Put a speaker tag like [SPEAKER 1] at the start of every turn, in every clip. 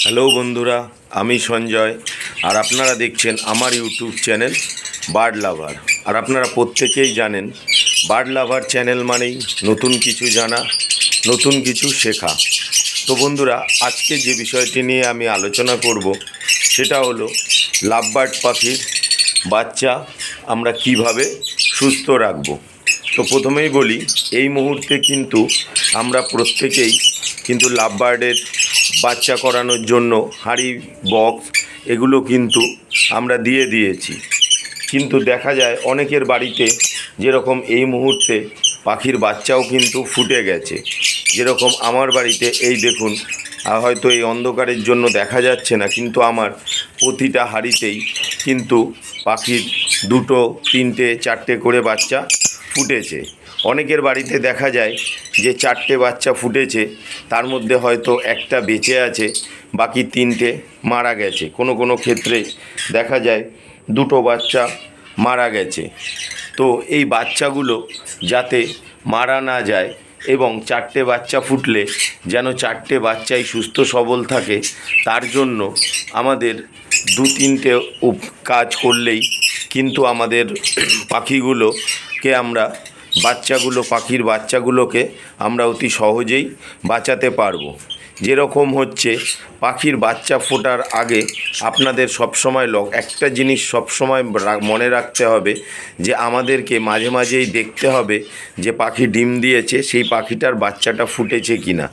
[SPEAKER 1] Hello বন্ধুরা, আমি সঞ্জয় আর আপনারা দেখছেন আমার ইউটিউব চ্যানেল বার্ড লাভার। আর আপনারা প্রত্যেকেই জানেন বার্ড লাভার চ্যানেল মানেই নতুন কিছু জানা, নতুন কিছু শেখা। তো বন্ধুরা, আজকে যে বিষয়টি নিয়ে আমি আলোচনা করব সেটা হলো লাভবার্ড পাখির বাচ্চা আমরা কিভাবে সুস্থ রাখব। তো প্রথমেই বলি, এই মুহূর্তে কিন্তু আমরা প্রত্যেকেই কিন্তু লাভবার্ডের বাচ্চা করানোর জন্য হাঁড়ি, বক্স এগুলো কিন্তু আমরা দিয়ে দিয়েছি। কিন্তু দেখা যায় অনেকের বাড়িতে যেরকম এই মুহূর্তে পাখির বাচ্চাও কিন্তু ফুটে গেছে। যেরকম আমার বাড়িতে এই দেখুন, হয়তো এই অন্ধকারের জন্য দেখা যাচ্ছে না, কিন্তু আমার প্রতিটা হাঁড়িতেই কিন্তু পাখির 2, 3, 4টে করে বাচ্চা ফুটেছে। অনেকের বাড়িতে দেখা যায় যে 4টে বাচ্চা ফুটেছে, তার মধ্যে হয়তো একটা বেঁচে আছে, বাকি 3টে মারা গেছে। কোনো কোনো ক্ষেত্রে দেখা যায় 2টো বাচ্চা মারা গেছে। তো এই বাচ্চাগুলো যাতে মারা না যায় এবং 4টে বাচ্চা ফুটলে যেন 4টে বাচ্চাই সুস্থ সবল থাকে, তার জন্য আমাদের 2-3টে কাজ করলেই কিন্তু আমাদের পাখিগুলোকে আমরা পাখির বাচ্চাগুলোকে আমরা অতি সহজেই বাঁচাতে পারবো। যেরকম হচ্ছে, পাখির বাচ্চা ফোটার আগে আপনাদের সবসময় একটা জিনিস সবসময় মনে রাখতে হবে যে আমাদেরকে মাঝে মাঝেই দেখতে হবে যে পাখি ডিম দিয়েছে, সেই পাখিটার বাচ্চাটা ফুটেছে কিনা।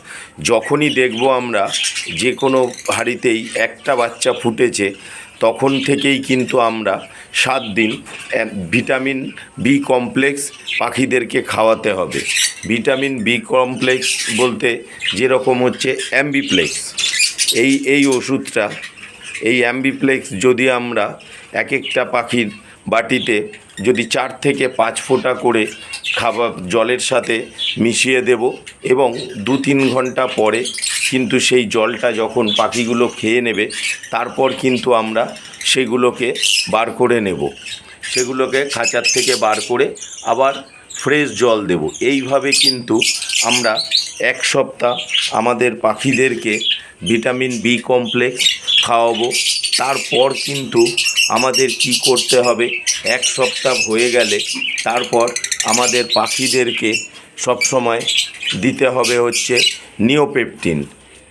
[SPEAKER 1] যখনই দেখব আমরা যে কোনো হাঁড়িতেই একটা বাচ্চা ফুটেছে, তখন থেকেই কিন্তু আমরা 7 দিন ভিটামিন বি কমপ্লেক্স পাখিদেরকে খাওয়াতে হবে। ভিটামিন বি কমপ্লেক্স বলতে যেরকম হচ্ছে অ্যাম্বিপ্লেক্স, এই ওষুধটা, এই অ্যাম্বিপ্লেক্স যদি আমরা এক একটা পাখির বাটিতে যদি 4 থেকে 5 ফোঁটা করে খাবার জলের সাথে মিশিয়ে দেব এবং 2-3 ঘন্টা পরে কিন্তু সেই জলটা যখন পাখিগুলো খেয়ে নেবে, তারপর কিন্তু আমরা সেগুলোকে বার করে নেব, সেগুলোকে খাঁচার থেকে বার করে আবার ফ্রেশ জল দেব। এইভাবে কিন্তু আমরা 1 সপ্তাহ আমাদের পাখিদেরকে ভিটামিন বি কমপ্লেক্স খাওয়াবো। তারপর কিন্তু আমাদের কি করতে হবে, 1 সপ্তাহ হয়ে গেলে তারপর আমাদের পাখিদেরকে সবসময় দিতে হবে হচ্ছে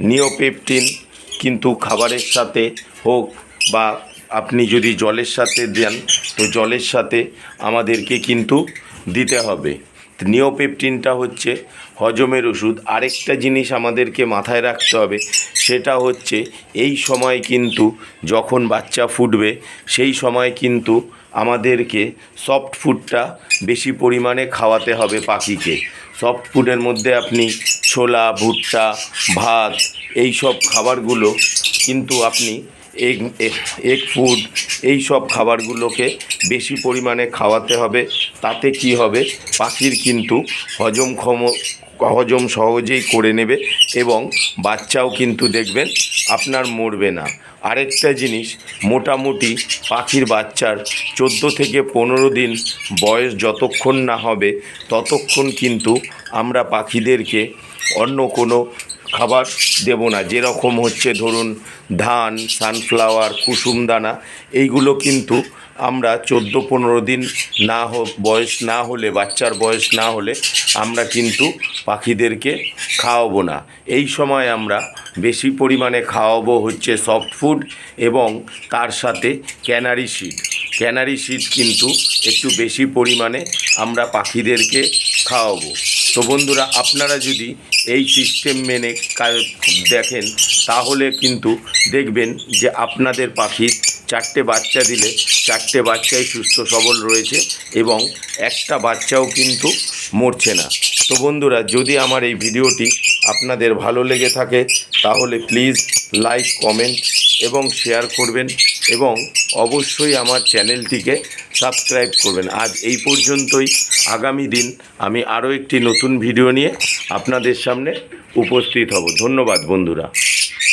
[SPEAKER 1] নিওপেপটিন কিন্তু খাবারের সাথে হোক বা আপনি যদি জলের সাথে দেন, তো জলের সাথে আমাদেরকে কিন্তু দিতে হবে। নিওপেপটিনটা হচ্ছে হজমের ওষুধ। আরেকটা জিনিস আমাদেরকে মাথায় রাখতে হবে, সেটা হচ্ছে এই সময় কিন্তু যখন বাচ্চা ফুটবে, সেই সময় কিন্তু আমাদেরকে সফট ফুডটা বেশি পরিমাণে খাওয়াতে হবে পাখিকে। সফট ফুডের মধ্যে আপনি ছোলা, ভুট্টা, ভাত, এই সব খাবারগুলো কিন্তু আপনি এগ ফুড, এই সব খাবারগুলোকে বেশি পরিমাণে খাওয়াতে হবে। তাতে কি হবে, পাখির কিন্তু হজম সহজেই করে নেবে এবং বাচ্চাও কিন্তু দেখবেন আপনার মরবে না। আরেকটা জিনিস, মোটামুটি পাখির বাচ্চার 14 থেকে 15 দিন বয়স যতক্ষণ না হবে, ততক্ষণ কিন্তু আমরা পাখিদেরকে অন্য কোনো খাবার দেব না। যেরকম হচ্ছে ধরুন ধান, সানফ্লাওয়ার, কুসুম দানা, এইগুলো কিন্তু আমরা 14-15 দিন বয়স না হলে, বাচ্চার বয়স না হলে আমরা কিন্তু পাখিদেরকে খাওয়াবো না। এই সময় আমরা বেশি পরিমাণে খাওয়াবো হচ্ছে সফট ফুড এবং তার সাথে ক্যানারি সিড কিন্তু একটু বেশি পরিমাণে আমরা পাখিদেরকে খাওয়াবো। তো বন্ধুরা, আপনারা যদি এই সিস্টেম মেনে দেখেন, তাহলে কিন্তু দেখবেন যে আপনাদের পাখি 4টে বাচ্চা দিলে 4টে বাচ্চাই সুস্থ সবল রয়েছে এবং একটা বাচ্চাও কিন্তু মরছে না। তো বন্ধুরা, যদি আমার এই ভিডিওটি আপনাদের ভালো লেগে থাকে, তাহলে প্লিজ লাইক, কমেন্ট এবং শেয়ার করবেন এবং অবশ্যই আমার চ্যানেলটিকে সাবস্ক্রাইব করবেন। আজ এই পর্যন্তই। আগামী দিন আমি আরও একটি নতুন ভিডিও নিয়ে আপনাদের সামনে উপস্থিত হব। ধন্যবাদ বন্ধুরা।